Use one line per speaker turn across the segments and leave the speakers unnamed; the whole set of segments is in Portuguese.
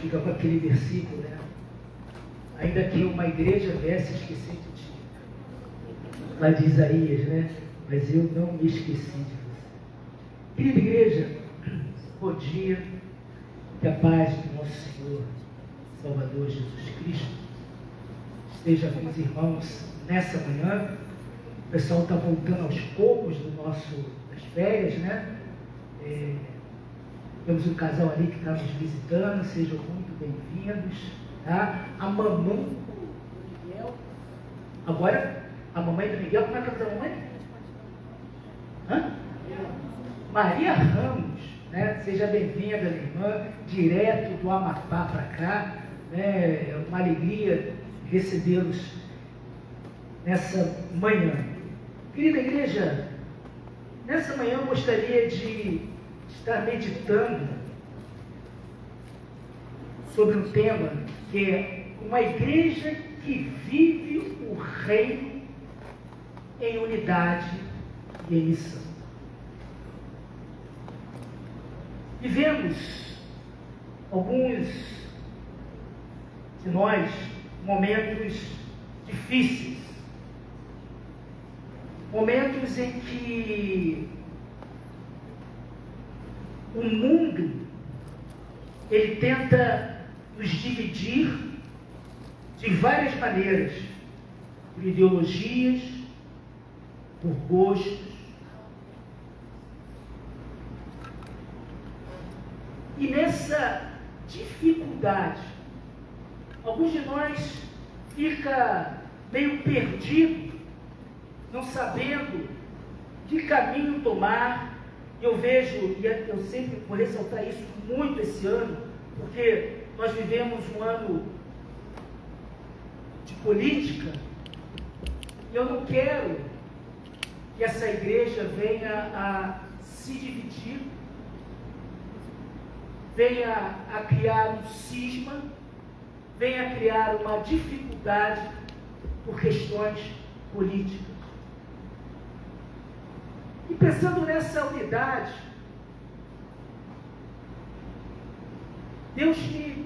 fica com aquele versículo, né? Ainda que uma igreja viesse esquecer de ti. Lá de Isaías, né? Mas eu não me esqueci de você. Querida igreja, bom dia. Que a paz do nosso Senhor, Salvador Jesus Cristo, esteja com os irmãos nessa manhã. O pessoal está voltando aos poucos das férias, né? Temos um casal ali que está nos visitando, sejam muito bem-vindos, tá? A mamãe do Miguel, agora, a mamãe do Miguel, como é que é a mamãe? Hã? Maria Ramos, né? Seja bem-vinda, minha irmã, direto do Amapá para cá, né? É uma alegria recebê-los nessa manhã. Querida igreja, nessa manhã eu gostaria de estar meditando sobre um tema que é uma igreja que vive o reino em unidade e em missão. Vivemos, alguns de nós, momentos difíceis, momentos em que o mundo, ele tenta nos dividir de várias maneiras, por ideologias, por gostos. E nessa dificuldade, alguns de nós fica meio perdido, não sabendo que caminho tomar. Eu vejo, e eu sempre vou ressaltar isso muito esse ano, porque nós vivemos um ano de política, e eu não quero que essa igreja venha a se dividir, venha a criar um cisma, venha a criar uma dificuldade por questões políticas. E pensando nessa unidade, Deus me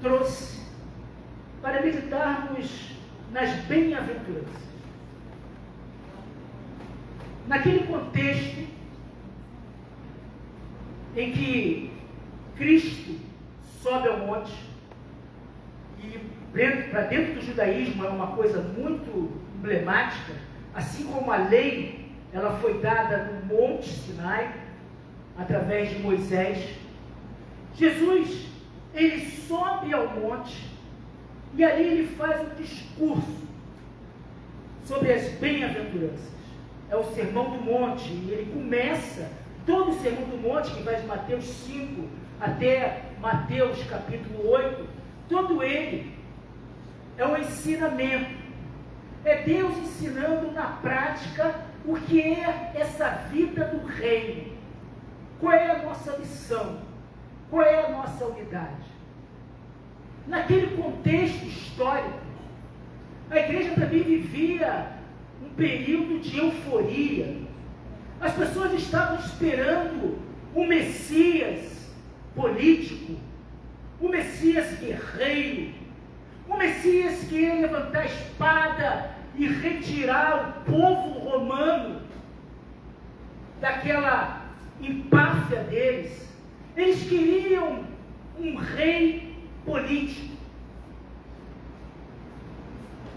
trouxe para meditarmos nas bem-aventuranças. Naquele contexto em que Cristo sobe ao monte, e para dentro do judaísmo é uma coisa muito emblemática, assim como a lei, ela foi dada no Monte Sinai, através de Moisés. Jesus, ele sobe ao monte, e ali ele faz um discurso sobre as bem-aventuranças. É o Sermão do Monte, e ele começa todo o Sermão do Monte, que vai de Mateus 5 até Mateus capítulo 8, todo ele é um ensinamento. É Deus ensinando na prática o que é essa vida do reino. Qual é a nossa missão? Qual é a nossa unidade? Naquele contexto histórico, a igreja também vivia um período de euforia. As pessoas estavam esperando o Messias político, o Messias guerreiro, o Messias que ia levantar a espada e retirar o povo romano daquela empáfia deles. Eles queriam um rei político.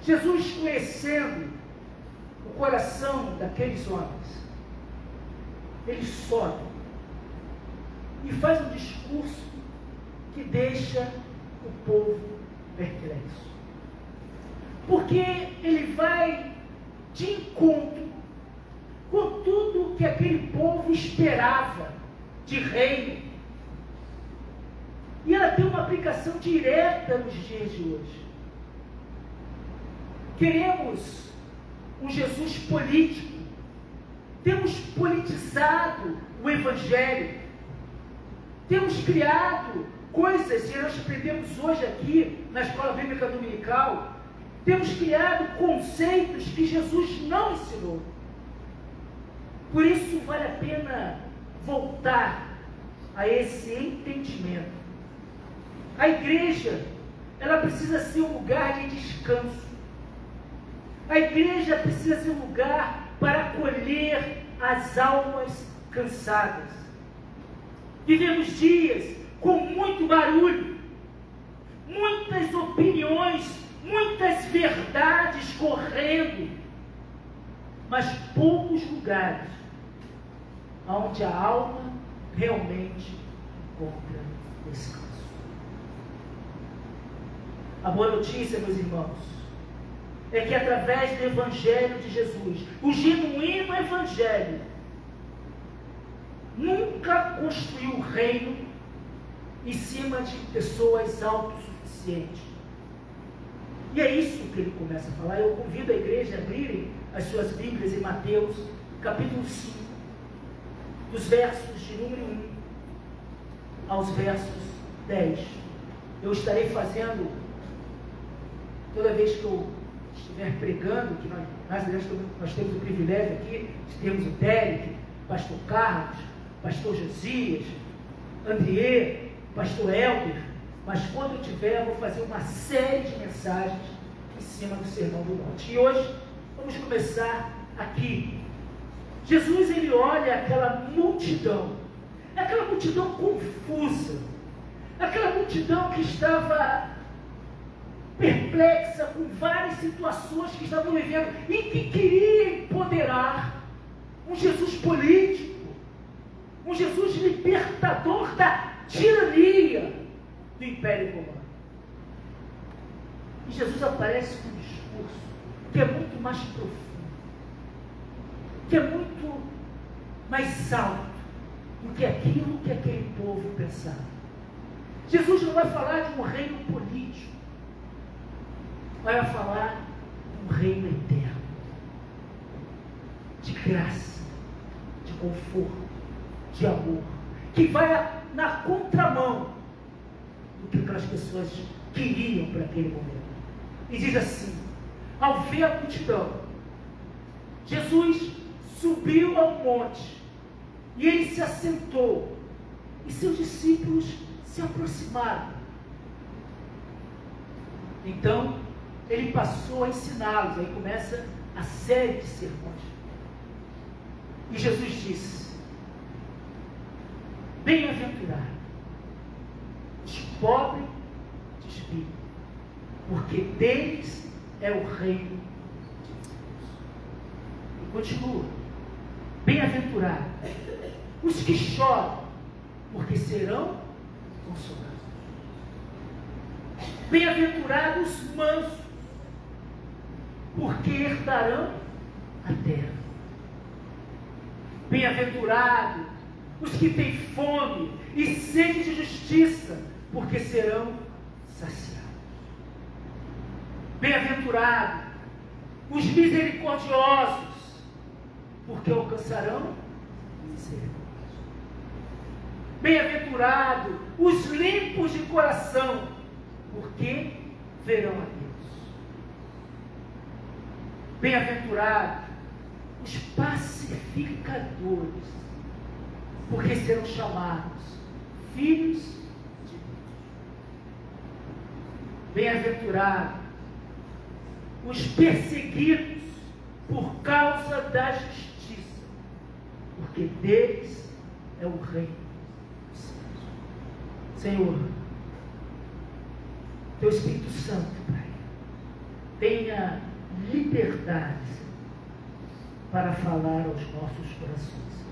Jesus, conhecendo o coração daqueles homens, ele sobe e faz um discurso que deixa o povo perplexo. Porque ele vai de encontro com tudo que aquele povo esperava de reino. E ela tem uma aplicação direta nos dias de hoje. Queremos um Jesus político. Temos politizado o Evangelho. Temos criado coisas, e nós aprendemos hoje aqui na Escola Bíblica Dominical, temos criado conceitos que Jesus não ensinou. Por isso vale a pena voltar a esse entendimento. A igreja, ela precisa ser um lugar de descanso. A igreja precisa ser um lugar para acolher as almas cansadas. Vivemos dias com muito barulho, muitas opiniões, muitas verdades correndo, mas poucos lugares onde a alma realmente encontra descanso. A boa notícia, meus irmãos, é que através do Evangelho de Jesus, o genuíno Evangelho, nunca construiu o reino em cima de pessoas autossuficientes. E é isso que ele começa a falar. Eu convido a igreja a abrirem as suas Bíblias em Mateus, capítulo 5, dos versos de número 1 aos versos 10. Eu estarei fazendo, toda vez que eu estiver pregando, que nós temos o privilégio aqui, temos o Derek, pastor Carlos, pastor Josias, André, pastor Helder, mas quando eu tiver, eu vou fazer uma série de mensagens em cima do Sermão do Monte. E hoje, vamos começar aqui. Jesus, ele olha aquela multidão confusa, aquela multidão que estava perplexa com várias situações que estavam vivendo e que queria empoderar um Jesus político, um Jesus libertador da tirania do Império Romano. E Jesus aparece com um discurso que é muito mais profundo, que é muito mais alto do que aquilo que aquele povo pensava. Jesus não vai falar de um reino político, vai falar de um reino eterno, de graça, de conforto, de amor, que vai na contramão do que aquelas pessoas queriam para aquele momento. E diz assim: ao ver a multidão, Jesus subiu ao monte e ele se assentou, e seus discípulos se aproximaram. Então ele passou a ensiná-los. Aí começa a série de sermões. E Jesus disse: bem-aventurados os pobres de espírito, porque deles é o reino de Deus. E continua: bem-aventurados os que choram, porque serão consolados. Bem-aventurados os mansos, porque herdarão a terra. Bem-aventurados os que têm fome e sede de justiça, porque serão saciados. Bem-aventurados os misericordiosos, porque alcançarão misericórdia. Bem-aventurados os limpos de coração, porque verão a Deus. Bem-aventurados os pacificadores, porque serão chamados filhos de Deus. Bem-aventurados os perseguidos por causa da justiça, porque deles é o reino dos céus. Senhor, Teu Espírito Santo, Pai, tenha liberdade para falar aos nossos corações.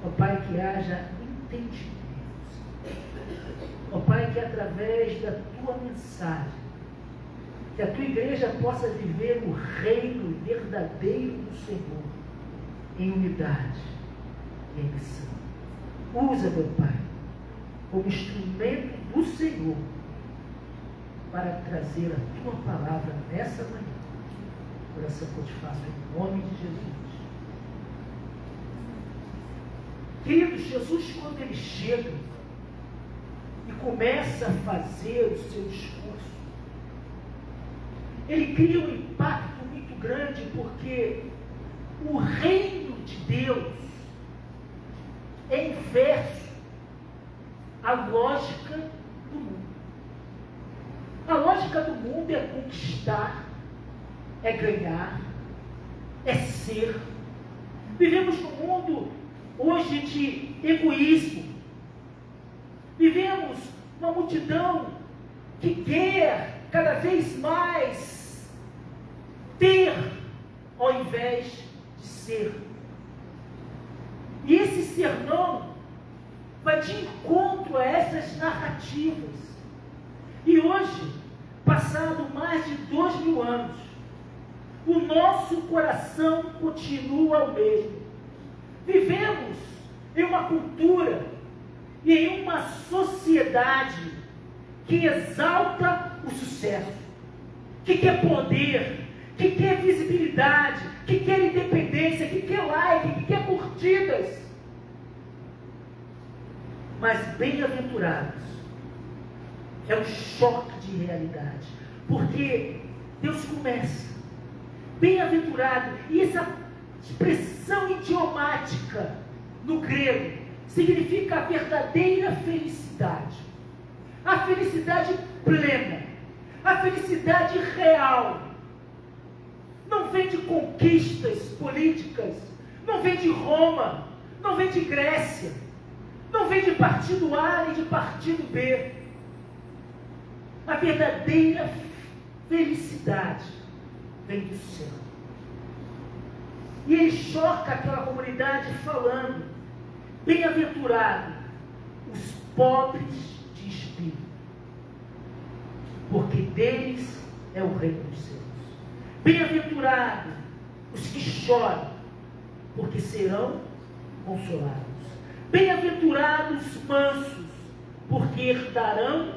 Ó Pai, que haja entendimento. Ó Pai, que através da Tua mensagem, que a Tua igreja possa viver o reino verdadeiro do Senhor, em unidade e em missão. Usa, meu Pai, como instrumento do Senhor, para trazer a Tua palavra nessa manhã. Oração que eu te faço em nome de Jesus. Queridos, Jesus, quando ele chega e começa a fazer o seu discurso, ele cria um impacto muito grande, porque o reino de Deus é inverso lógica do mundo. A lógica do mundo é conquistar, é ganhar, é ser. Vivemos num mundo hoje de egoísmo. Vivemos uma multidão que quer cada vez mais ter ao invés de ser. E esse sermão vai de encontro a essas narrativas. E hoje, passado mais de 2000 anos, o nosso coração continua o mesmo. Vivemos em uma cultura e em uma sociedade que exalta o sucesso, que quer poder, que quer visibilidade, que quer independência, que quer like, que quer curtidas. Mas bem-aventurados é um choque de realidade, porque Deus começa, bem-aventurado, e essa expressão idiomática no grego significa a verdadeira felicidade, a felicidade plena, a felicidade real. Não vem de conquistas políticas, não vem de Roma, não vem de Grécia, não vem de partido A nem de partido B. A verdadeira felicidade vem do céu. E ele choca aquela comunidade falando: bem-aventurado os pobres de espírito, porque deles é o reino dos céus. Bem-aventurado os que choram, porque serão consolados. Bem-aventurados os mansos, porque herdarão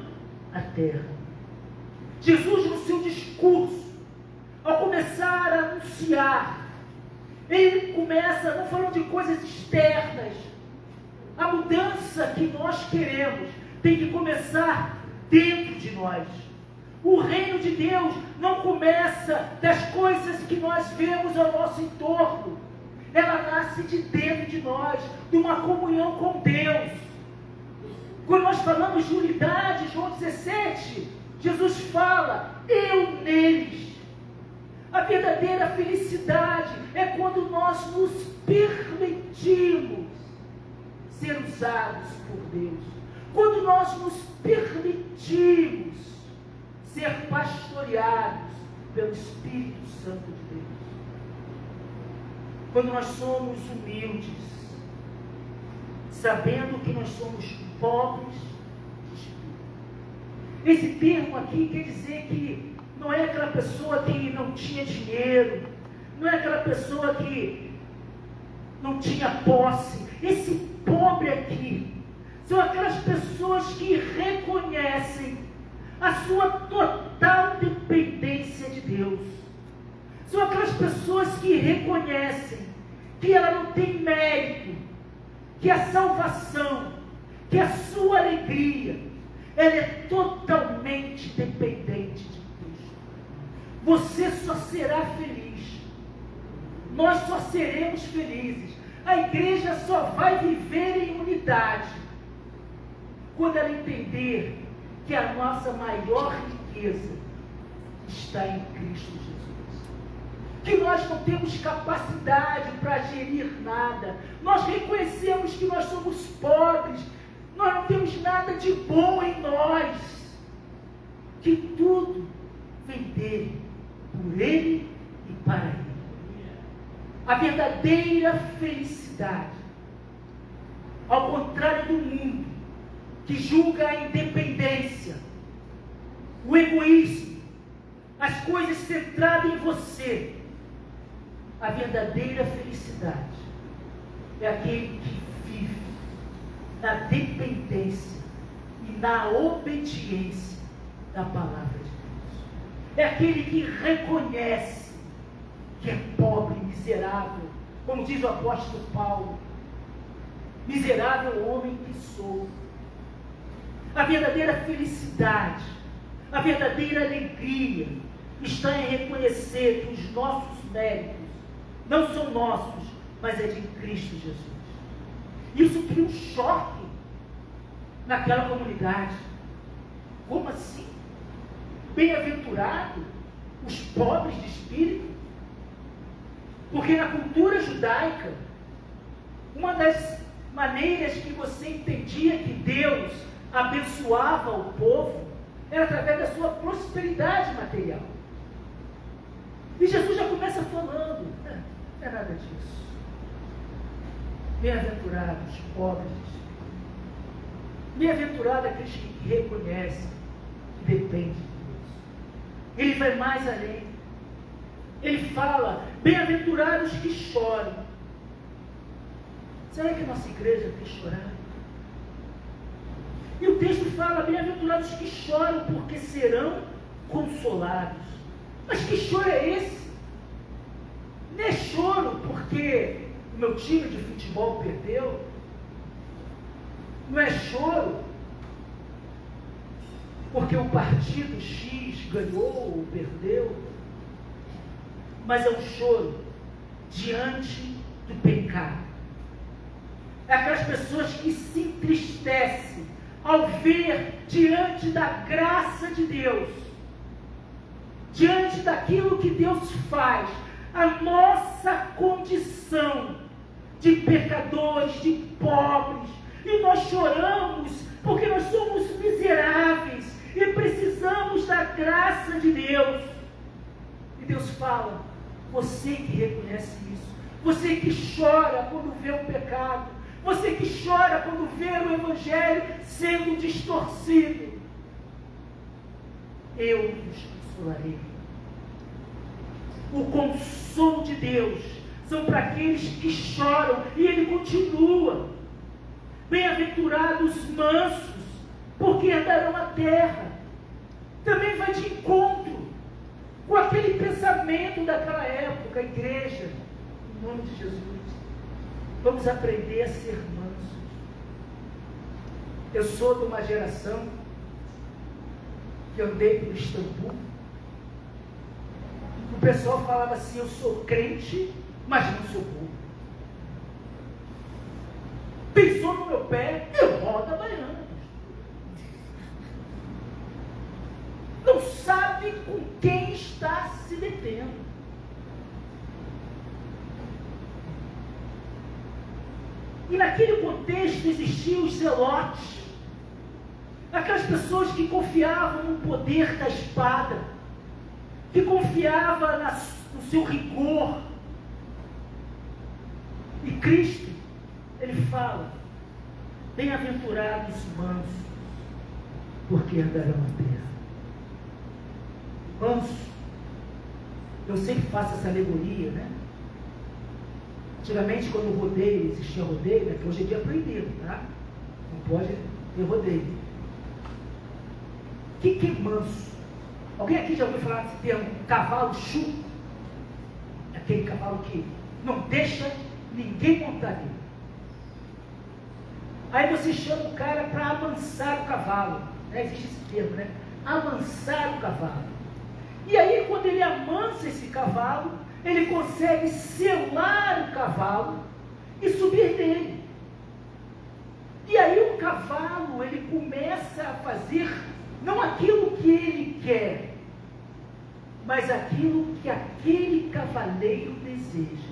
a terra. Jesus, no seu discurso, ao começar a anunciar, ele começa não falando de coisas externas. A mudança que nós queremos tem que começar dentro de nós. O reino de Deus não começa das coisas que nós vemos ao nosso entorno. Ela nasce de dentro de nós, de uma comunhão com Deus. Quando nós falamos de unidade, João 17, Jesus fala: eu neles. A verdadeira felicidade é quando nós nos permitimos ser usados por Deus. Quando nós nos permitimos ser pastoreados pelo Espírito Santo de Deus. Quando nós somos humildes, sabendo que nós somos pobres de espírito. Esse termo aqui quer dizer que não é aquela pessoa que não tinha dinheiro, não é aquela pessoa que não tinha posse. Esse pobre aqui são aquelas pessoas que reconhecem a sua total dependência de Deus. São aquelas pessoas que reconhecem que ela não tem mérito, que a salvação, que a sua alegria, ela é totalmente dependente de Cristo. Você só será feliz, nós só seremos felizes, a igreja só vai viver em unidade quando ela entender que a nossa maior riqueza está em Cristo Jesus. Que nós não temos capacidade para gerir nada. Nós reconhecemos que nós somos pobres. Nós não temos nada de bom em nós. Que tudo vem dele, por ele e para ele. A verdadeira felicidade, ao contrário do mundo, que julga a independência, o egoísmo, as coisas centradas em você, a verdadeira felicidade é aquele que vive na dependência e na obediência da palavra de Deus. É aquele que reconhece que é pobre, miserável, como diz o apóstolo Paulo: miserável homem que sou. A verdadeira felicidade, a verdadeira alegria está em reconhecer que os nossos méritos não são nossos, mas é de Cristo Jesus. Isso cria um choque. naquela comunidade. Como assim? Bem-aventurado os pobres de espírito? Porque na cultura judaica, uma das maneiras que você entendia que Deus abençoava o povo era através da sua prosperidade material. E Jesus já começa falando, não é nada disso. Bem-aventurados os pobres de espírito. Bem-aventurado aqueles que reconhecem que dependem de Deus. Ele vai mais além. Ele fala, bem-aventurados que choram. Será que a nossa igreja tem chorado? E o texto fala, bem-aventurados que choram, porque serão consolados. Mas que choro é esse? Não é choro porque o meu time de futebol perdeu. Não é choro porque o partido X ganhou ou perdeu. Mas é um choro diante do pecado. É aquelas pessoas que se entristecem ao ver diante da graça de Deus, diante daquilo que Deus faz, a nossa condição de pecadores, de pobres, e nós choramos porque nós somos miseráveis e precisamos da graça de Deus. E Deus fala, você que reconhece isso, você que chora quando vê o pecado, você que chora quando vê o Evangelho sendo distorcido, eu vos consolarei. O consolo de Deus são para aqueles que choram, e Ele continua. Bem-aventurados mansos, porque herdarão a terra. Também vai de encontro com aquele pensamento daquela época, a igreja, em nome de Jesus. Vamos aprender a ser mansos. Eu sou de uma geração que andei por Istambul. O pessoal falava assim, eu sou crente, mas não sou burro. Pisou no meu pé, eu rodo a baiana. Não sabe com quem está se detendo. E naquele contexto existiam os zelotes, aquelas pessoas que confiavam no poder da espada, que confiavam no seu rigor. E Cristo, Ele fala, bem-aventurados os mansos, porque herdarão a terra. Manso, eu sempre faço essa alegoria, né? Antigamente, quando o rodeio, existia rodeio, né? Que hoje em dia é proibido, tá? Não pode ter rodeio. O que é manso? Alguém aqui já ouviu falar desse termo, cavalo chuco? Aquele cavalo que não deixa ninguém montar nele. Aí você chama o cara para amansar o cavalo. Né? Existe esse termo, né? Amansar o cavalo. E aí, quando ele amansa esse cavalo, ele consegue selar o cavalo e subir dele. E aí o cavalo, ele começa a fazer não aquilo que ele quer, mas aquilo que aquele cavaleiro deseja.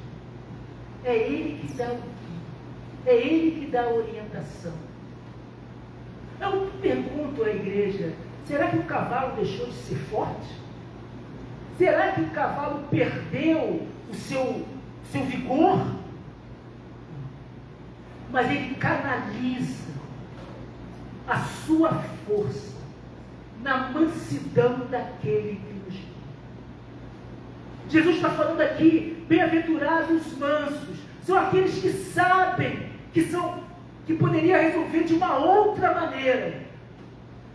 É ele que dá o guia, é ele que dá a orientação. Eu pergunto à igreja, será que o cavalo deixou de ser forte? Será que o cavalo perdeu o seu vigor? Mas ele canaliza a sua força na mansidão daquele que nos guia. Jesus está falando aqui, bem-aventurados os mansos, são aqueles que sabem que poderia resolver de uma outra maneira,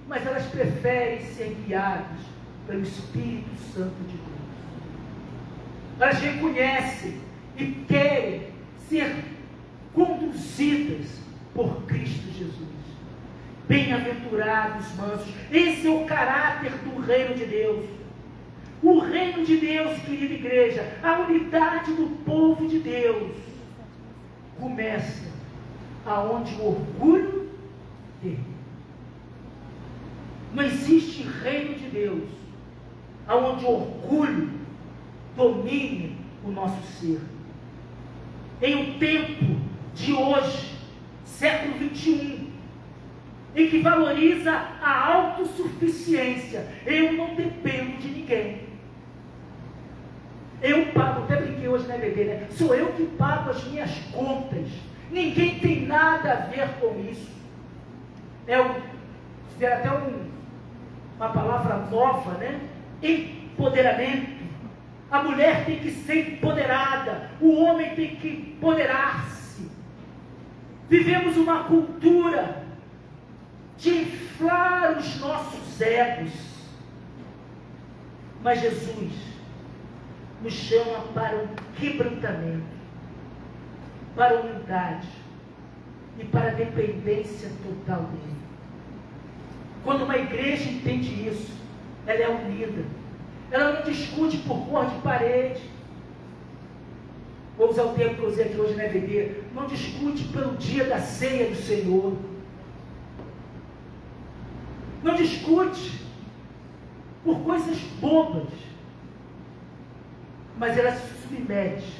mas elas preferem ser guiadas pelo Espírito Santo de Deus. Elas reconhecem e querem ser conduzidas por Cristo Jesus. Bem-aventurados mansos, esse é o caráter do reino de Deus. O reino de Deus, querida igreja, a unidade do povo de Deus, começa aonde o orgulho termina. Não existe reino de Deus onde o orgulho domine o nosso ser. Em um tempo de hoje, século 21, em que valoriza a autossuficiência, eu não dependo de ninguém. Eu pago, até brinquei hoje na EBD, né? Sou eu que pago as minhas contas. Ninguém tem nada a ver com isso. Tiver até uma palavra nova, né? Empoderamento. A mulher tem que ser empoderada, o homem tem que empoderar-se. Vivemos uma cultura de inflar os nossos egos. Mas Jesus nos chama para um quebrantamento, para a humildade e para a dependência total dele. Quando uma igreja entende isso, ela é unida. Ela não discute por cor de parede. Vou usar o termo que eu usei aqui hoje na EBD. Não discute pelo dia da ceia do Senhor. Não discute por coisas bobas. Mas ela se submete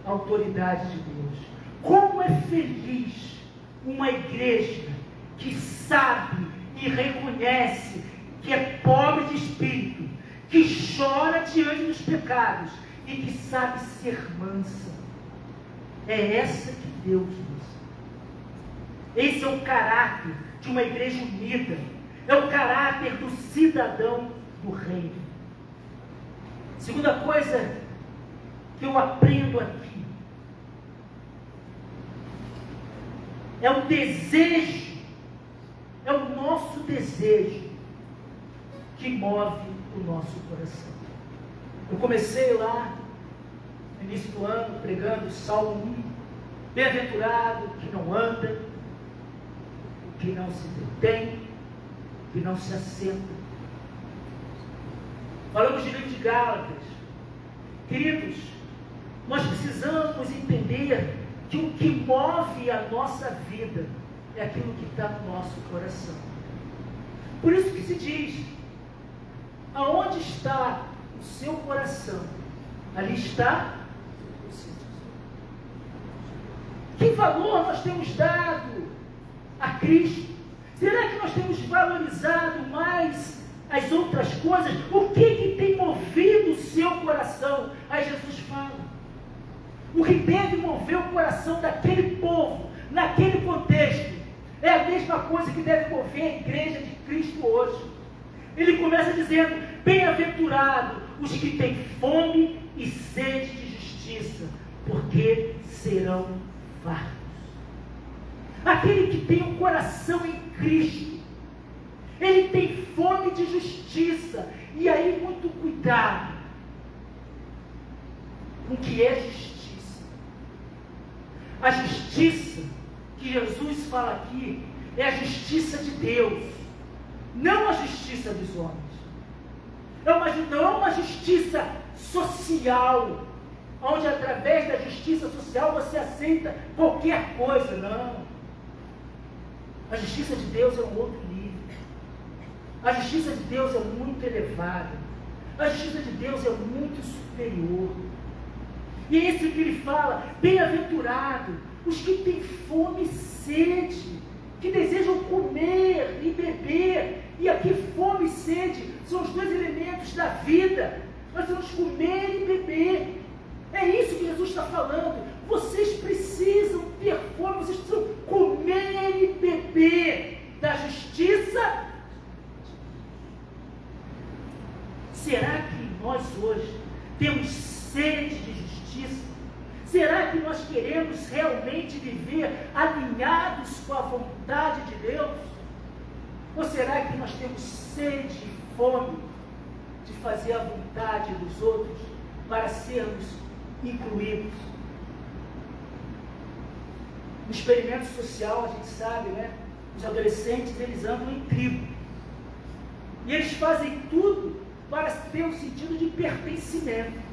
à autoridade de Deus. Como é feliz uma igreja que sabe e reconhece que é pobre de espírito, que chora diante dos pecados e que sabe ser mansa. É essa que Deus usa. Esse é o caráter de uma igreja unida. É o caráter do cidadão do reino. Segunda coisa que eu aprendo aqui é o desejo, é o nosso desejo que move o nosso coração. Eu comecei lá no início do ano pregando o Salmo 1, bem-aventurado que não anda, que não se detém, que não se assenta. Falamos de livro de Gálatas. Queridos, nós precisamos entender que o que move a nossa vida é aquilo que está no nosso coração. Por isso que se diz, aonde está o seu coração, ali está o seu tesouro. Que valor nós temos dado a Cristo? Será que nós temos valorizado mais as outras coisas? O que tem movido o seu coração? Aí Jesus fala. O que deve mover o coração daquele povo, naquele contexto, é a mesma coisa que deve mover a igreja de Cristo hoje. Ele começa dizendo, bem-aventurado os que têm fome e sede de justiça, porque serão fartos. Aquele que tem um coração em Cristo, ele tem fome de justiça. E aí, muito cuidado com o que é justiça. A justiça que Jesus fala aqui é a justiça de Deus, não a justiça dos homens. Não é uma justiça social, onde através da justiça social você aceita qualquer coisa, não. A justiça de Deus é um outro nível. A justiça de Deus é muito elevada. A justiça de Deus é muito superior. E é isso que ele fala, bem-aventurado os que têm fome e sede, que desejam comer e beber. E aqui fome e sede são os dois elementos da vida. Nós vamos comer e beber. É isso que Jesus está falando. Vocês precisam ter fome, vocês precisam comer e beber da justiça. Será que nós hoje temos sede de justiça? Será que nós queremos realmente viver alinhados com a vontade de Deus? Ou será que nós temos sede e fome de fazer a vontade dos outros para sermos incluídos? No experimento social, a gente sabe, né? Os adolescentes, eles andam em tribo. E eles fazem tudo para ter um sentido de pertencimento.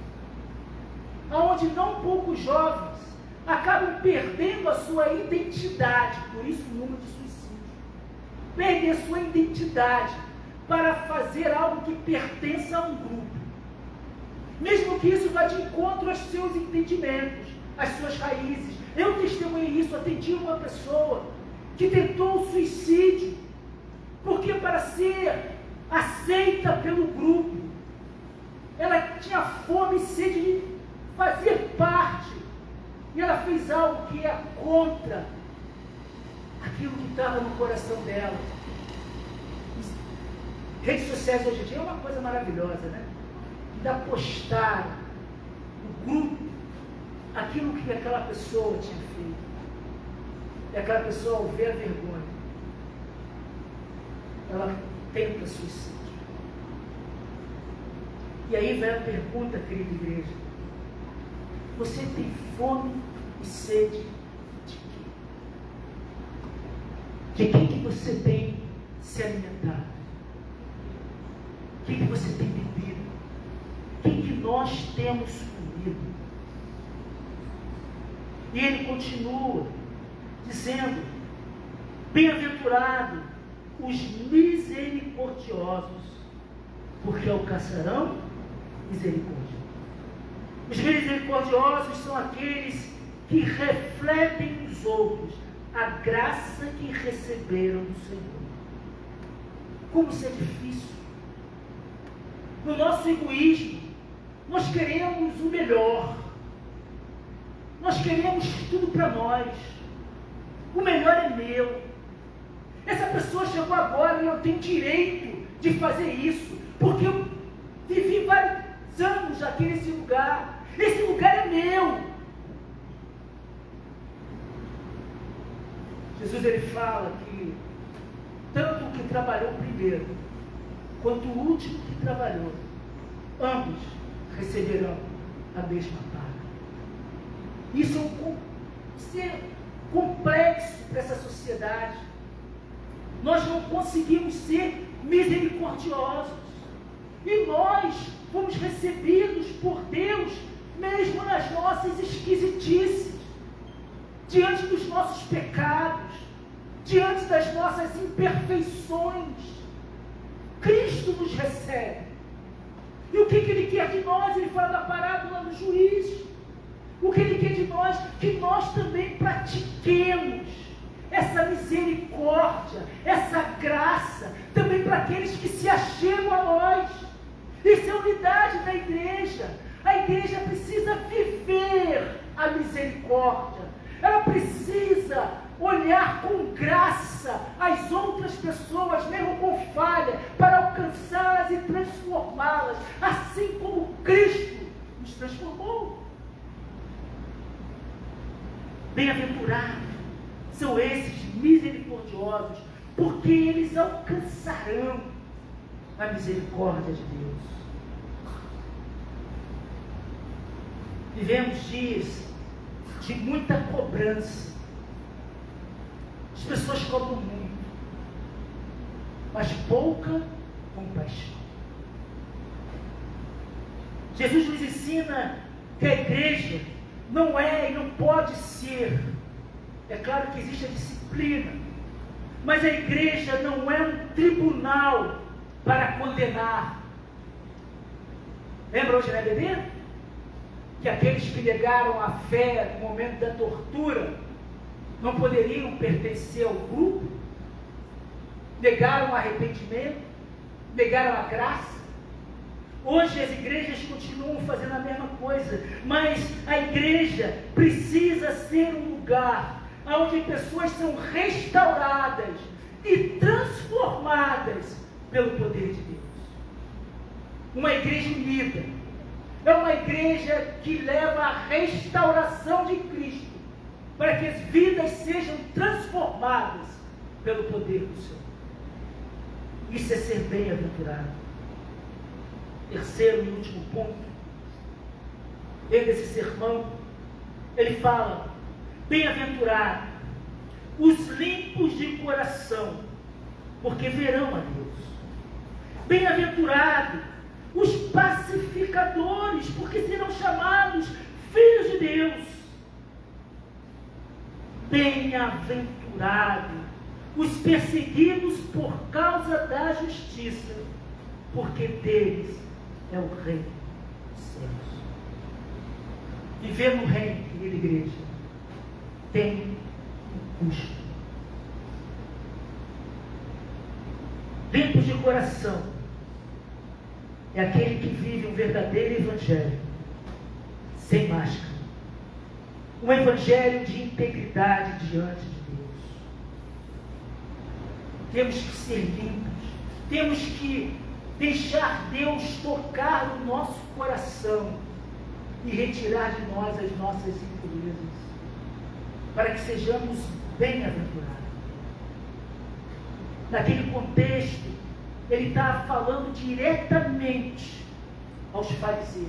Onde não poucos jovens acabam perdendo a sua identidade, por isso o número de suicídios. Perder a sua identidade para fazer algo que pertença a um grupo. Mesmo que isso vá de encontro aos seus entendimentos, às suas raízes. Eu testemunhei isso, atendi uma pessoa que tentou o suicídio, porque para ser aceita pelo grupo, ela tinha fome e sede de fazer parte, e ela fez algo que é contra aquilo que estava no coração dela. Redes sociais hoje em dia é uma coisa maravilhosa, né? Ainda postaram no grupo aquilo que aquela pessoa tinha feito. E aquela pessoa, ao ver a vergonha, ela tenta suicídio. E aí vem a pergunta, querida igreja: você tem fome e sede de quê? De que você tem se alimentado? O que você tem bebido? O que nós temos comido? E ele continua dizendo: bem-aventurado os misericordiosos, porque alcançarão misericórdia. Os misericordiosos são aqueles que refletem nos outros a graça que receberam do Senhor. Como isso é difícil. No nosso egoísmo, nós queremos o melhor. Nós queremos tudo para nós. O melhor é meu. Essa pessoa chegou agora e eu tenho direito de fazer isso, porque eu vivi vários anos aqui nesse lugar. Esse lugar é meu. Jesus, ele fala que tanto o que trabalhou primeiro, quanto o último que trabalhou, ambos receberão a mesma paga. Isso é complexo para essa sociedade. Nós não conseguimos ser misericordiosos. E nós fomos recebidos por Deus, mesmo nas nossas esquisitices, diante dos nossos pecados, diante das nossas imperfeições. Cristo nos recebe. E o que Ele quer de nós? Ele fala da parábola do juiz. O que Ele quer de nós? Que nós também pratiquemos essa misericórdia, essa graça, também para aqueles que se achegam a nós. Isso é a unidade da igreja. A igreja precisa viver a misericórdia. Ela precisa olhar com graça as outras pessoas, mesmo com falha, para alcançá-las e transformá-las, assim como Cristo nos transformou. Bem-aventurados são esses misericordiosos, porque eles alcançarão a misericórdia de Deus. Vivemos dias de muita cobrança. As pessoas cobram muito, mas pouca compaixão. Jesus nos ensina que a igreja não é e não pode ser. É claro que existe a disciplina, mas a igreja não é um tribunal para condenar. Lembra hoje, né, bebê? Que aqueles que negaram a fé no momento da tortura não poderiam pertencer ao grupo, negaram o arrependimento, negaram a graça. Hoje as igrejas continuam fazendo a mesma coisa, mas a igreja precisa ser um lugar onde pessoas são restauradas e transformadas pelo poder de Deus. Uma igreja unida é uma igreja que leva a restauração de Cristo, para que as vidas sejam transformadas pelo poder do Senhor. Isso é ser bem-aventurado. Terceiro e último ponto, dentro desse sermão, ele fala: bem-aventurado os limpos de coração, porque verão a Deus. Bem-aventurado os pacificadores, porque serão chamados filhos de Deus. Bem-aventurado os perseguidos por causa da justiça, porque deles é o reino dos céus. Viver no reino, querida igreja, tem um custo. Limpos de coração é aquele que vive um verdadeiro evangelho, sem máscara. Um evangelho de integridade diante de Deus. Temos que ser limpos. Temos que deixar Deus tocar no nosso coração e retirar de nós as nossas impurezas, para que sejamos bem-aventurados. Naquele contexto, ele está falando diretamente aos fariseus.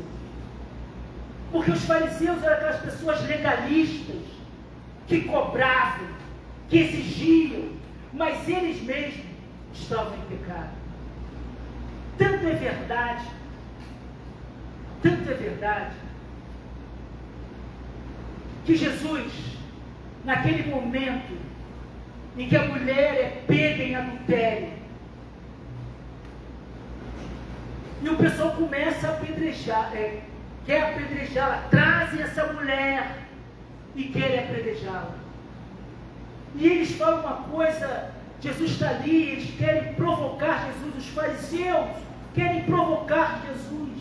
Porque os fariseus eram aquelas pessoas legalistas, que cobravam, que exigiam, mas eles mesmos estavam em pecado. Tanto é verdade, que Jesus, naquele momento em que a mulher é pega em adultério, e o pessoal começa a apedrejar, quer apedrejá-la, trazem essa mulher e querem apedrejá-la. E eles falam uma coisa, Jesus está ali, eles querem provocar Jesus, os fariseus querem provocar Jesus.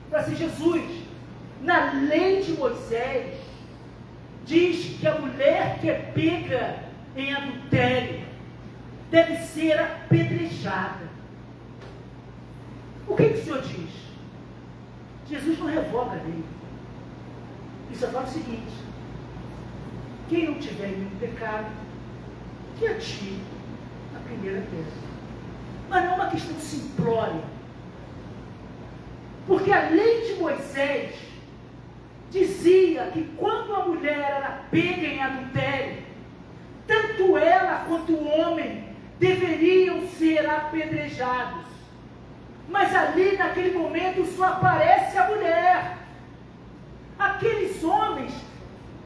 Para assim, Jesus, na lei de Moisés, diz que a mulher que é pega em adultério deve ser apedrejada. O que o Senhor diz? Jesus não revoga a lei. Ele só fala o seguinte: quem não tiver nenhum pecado, que atire a primeira pedra. Mas não é uma questão simplória. Porque a lei de Moisés dizia que quando a mulher era pega em adultério, tanto ela quanto o homem deveriam ser apedrejados. Mas ali, naquele momento, só aparece a mulher. Aqueles homens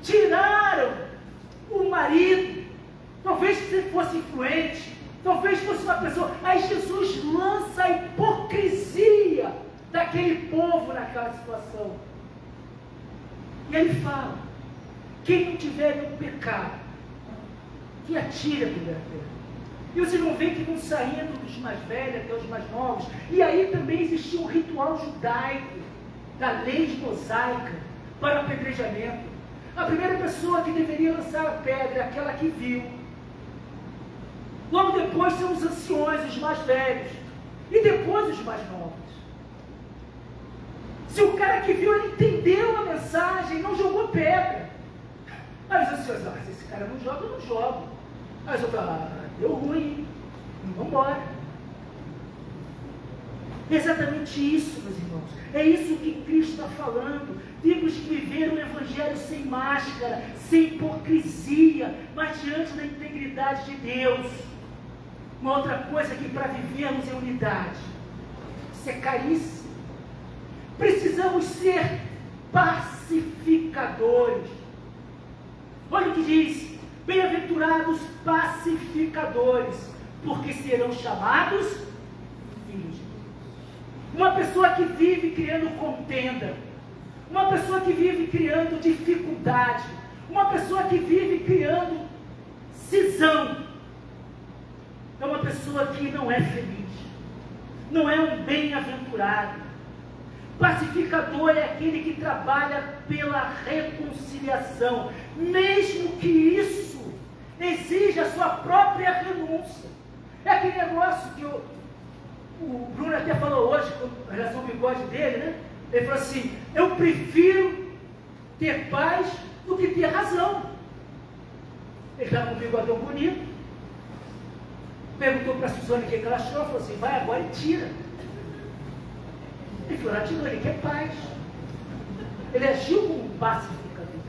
tiraram o marido. Talvez se fosse influente, talvez fosse uma pessoa. Aí Jesus lança a hipocrisia daquele povo naquela situação. E ele fala: quem não tiver nenhum pecado, que atire a primeira pedra. E vocês vão ver que vão saindo dos mais velhos até os mais novos. E aí também existia um ritual judaico, da lei mosaica, para o apedrejamento. A primeira pessoa que deveria lançar a pedra é aquela que viu. Logo depois são os anciões, os mais velhos. E depois os mais novos. Se o cara que viu, ele entendeu a mensagem, não jogou pedra. Aí os anciões: se esse cara não joga, eu não jogo. Aí os outros: deu ruim, vamos embora. É exatamente isso, meus irmãos. É isso que Cristo está falando. Temos que viver um evangelho sem máscara, sem hipocrisia, mas diante da integridade de Deus. Uma outra coisa que para vivermos em unidade, isso é caríssimo. Precisamos ser pacificadores. Olha o que diz: bem-aventurados pacificadores, porque serão chamados filhos de Deus. Uma pessoa que vive criando contenda, uma pessoa que vive criando dificuldade, uma pessoa que vive criando cisão, é uma pessoa que não é feliz, não é um bem-aventurado. Pacificador é aquele que trabalha pela reconciliação, mesmo que isso exija a sua própria renúncia. É aquele negócio que o Bruno até falou hoje, com relação ao bigode dele, né? Ele falou assim: eu prefiro ter paz do que ter razão. Ele estava com um bigodão bonito, perguntou para a Suzane o que ela achou, falou assim: vai agora e tira. Ele falou: tirou, ele quer paz. Ele agiu como um pacificador.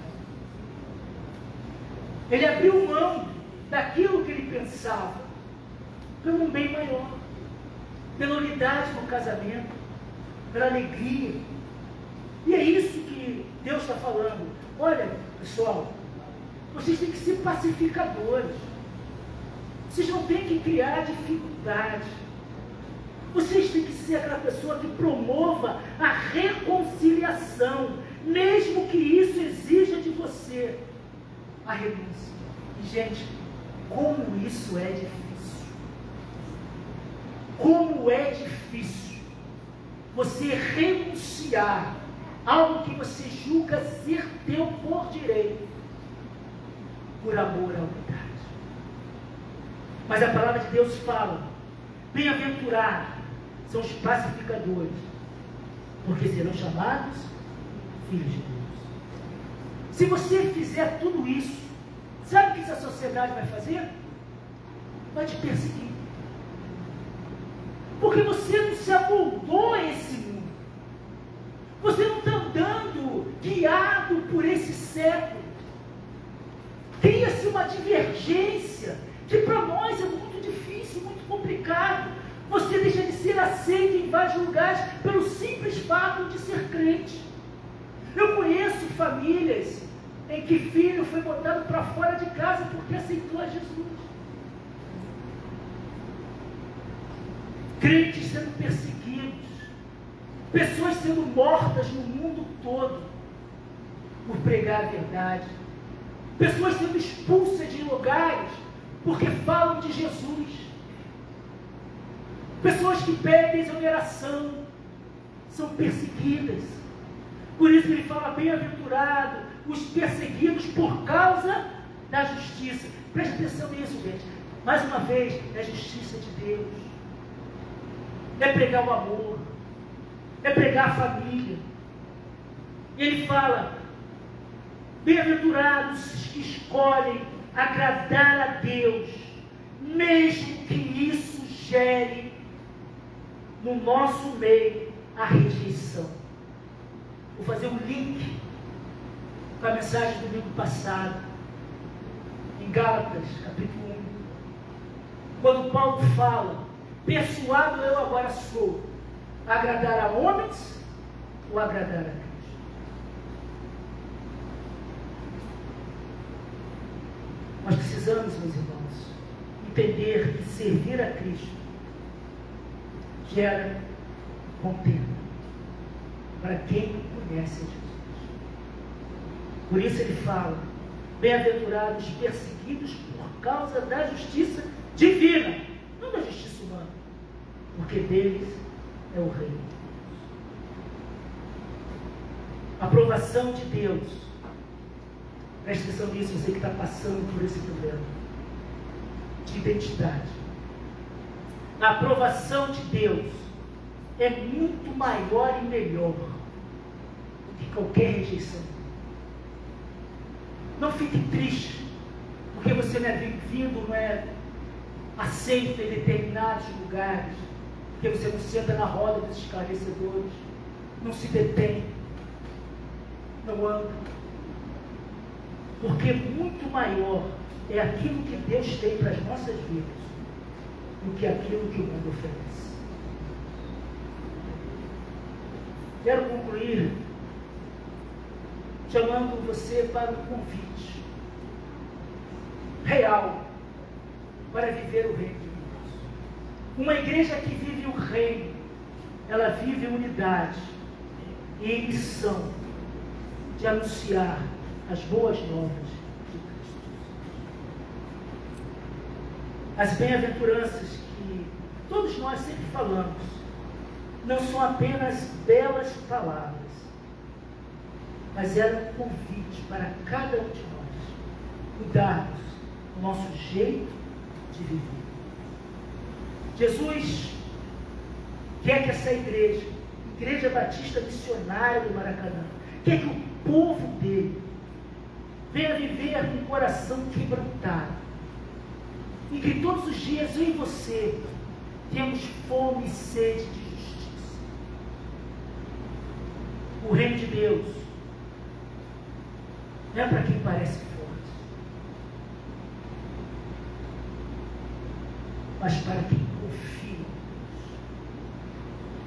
Ele abriu mão daquilo que ele pensava pelo um bem maior, pela unidade no casamento, pela alegria. E é isso que Deus está falando. Olha, pessoal, vocês têm que ser pacificadores. Vocês não têm que criar dificuldade. Vocês têm que ser aquela pessoa que promova a reconciliação, mesmo que isso exija de você a renúncia. E, gente, como isso é difícil. Como é difícil você renunciar a algo que você julga ser teu por direito, por amor à unidade. Mas a palavra de Deus fala: bem-aventurados são os pacificadores, porque serão chamados filhos de Deus. Se você fizer tudo isso, sabe o que essa sociedade vai fazer? Vai te perseguir. Porque você não se amoldou a esse mundo. Você não está andando guiado por esse século. Cria-se uma divergência que para nós é muito difícil, muito complicado. Você deixa de ser aceito em vários lugares pelo simples fato de ser crente. Eu conheço famílias em que filho foi botado para fora de casa porque aceitou a Jesus. Crentes sendo perseguidos, pessoas sendo mortas no mundo todo por pregar a verdade, pessoas sendo expulsas de lugares porque falam de Jesus, pessoas que pedem exoneração são perseguidas. Por isso ele fala: bem-aventurado os perseguidos por causa da justiça. Preste atenção nisso, gente. Mais uma vez, é a justiça de Deus. É pregar o amor. É pregar a família. E ele fala: bem-aventurados os que escolhem agradar a Deus, mesmo que isso gere no nosso meio a rejeição. Vou fazer um link com a mensagem do domingo passado, em Gálatas, capítulo 1, quando Paulo fala: persuado eu agora sou, agradar a homens ou agradar a Deus? Nós precisamos, meus irmãos, entender que servir a Cristo gera contento para quem conhece a Jesus. Por isso ele fala: bem-aventurados perseguidos por causa da justiça divina, não da justiça humana, porque deles é o reino. A aprovação de Deus, preste atenção nisso, você que está passando por esse problema de identidade. A aprovação de Deus é muito maior e melhor do que qualquer rejeição. Não fique triste porque você não é bem-vindo, não é aceito em determinados lugares, porque você não senta na roda dos esclarecedores, não se detém, não anda. Porque muito maior é aquilo que Deus tem para as nossas vidas do que aquilo que o mundo oferece. Quero concluir chamando você para um convite real para viver o reino de Deus. Uma igreja que vive o reino, ela vive unidade e em missão de anunciar as boas novas de Cristo. As bem-aventuranças que todos nós sempre falamos não são apenas belas palavras, mas era um convite para cada um de nós mudarmos o nosso jeito de viver. Jesus quer que essa Igreja Batista Missionária do Maracanã, quer que o povo dele venha viver com o coração quebrantado, e que todos os dias eu e você temos fome e sede de justiça. O reino de Deus não é para quem parece forte, mas para quem confia em Deus.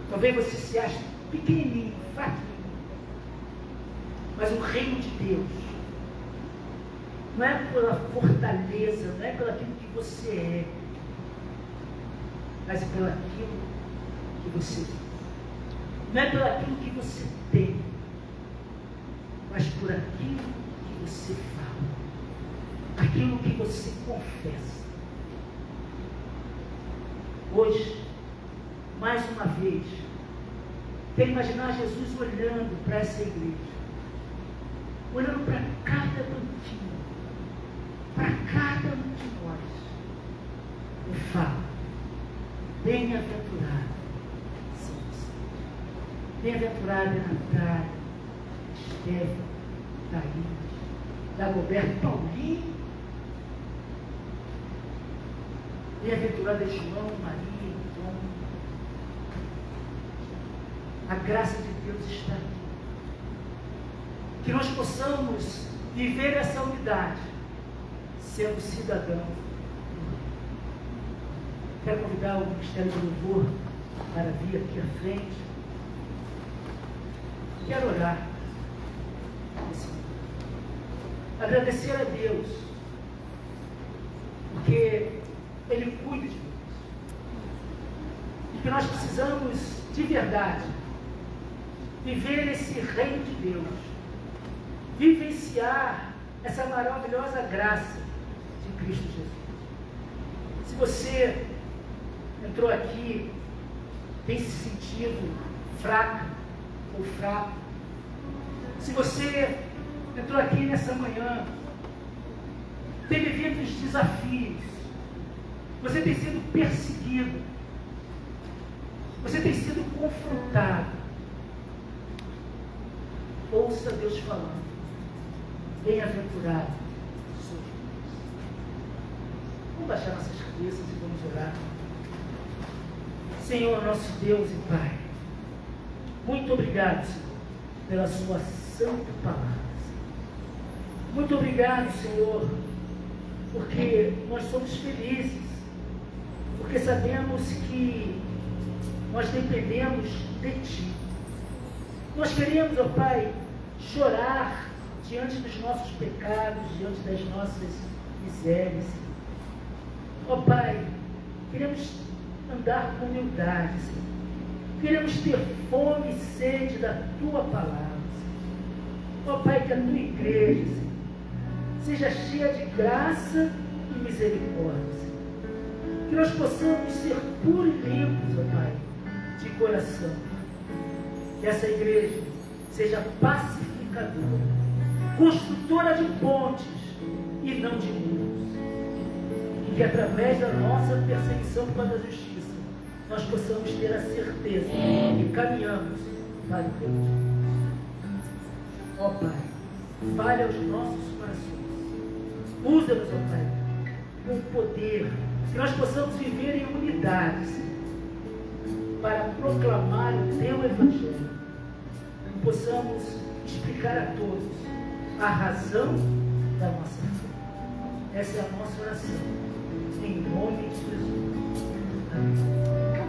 Talvez você se ache pequenininho, fraquinho, mas o reino de Deus não é pela fortaleza, não é pelo aquilo que você é, mas é pelo aquilo que você vive. Não é pelo aquilo que você tem, mas por aquilo que você fala, aquilo que você confessa. Hoje, mais uma vez, quero imaginar Jesus olhando para essa igreja, olhando para cada banquinho, para cada um de nós, e fala: bem-aventurado são vocês. Bem-aventurada Natália, Estevão, Thaís, Dagoberto, Paulinho. Bem-aventurada João, Maria, Tom. A graça de Deus está aqui. Que nós possamos viver essa unidade, sendo cidadãos. Quero convidar o Ministério do Louvor para vir aqui à frente. Quero orar. Agradecer a Deus, porque Ele cuida de nós. E que nós precisamos, de verdade, viver esse reino de Deus, vivenciar essa maravilhosa graça de Cristo Jesus. Se você entrou aqui, tem se sentido fraca ou fraco, se você entrou aqui nessa manhã, tem vivido os desafios, você tem sido perseguido, você tem sido confrontado, ouça Deus falando: bem-aventurado sois vós. Vamos baixar nossas cabeças e vamos orar. Senhor, nosso Deus e Pai, muito obrigado, Senhor, pela sua santa palavra. Muito obrigado, Senhor, porque nós somos felizes, porque sabemos que nós dependemos de Ti. Nós queremos, ó Pai, chorar diante dos nossos pecados, diante das nossas misérias. Ó Pai, queremos andar com humildade, Senhor. Queremos ter fome e sede da Tua palavra, Senhor. Ó Pai, que a Tua igreja, Senhor, seja cheia de graça e misericórdia, Senhor. Que nós possamos ser puros e limpos, ó Pai, de coração. Que essa igreja seja pacificadora, construtora de pontes e não de muros. E que através da nossa perseguição pela justiça, nós possamos ter a certeza que caminhamos para o Deus. Ó Pai, fale aos nossos corações. Usa-nos, ó Pai, com poder, que nós possamos viver em unidade, Senhor, para proclamar o Teu Evangelho. Que possamos explicar a todos a razão da nossa fé. Essa é a nossa oração. Em nome de Jesus. Amém.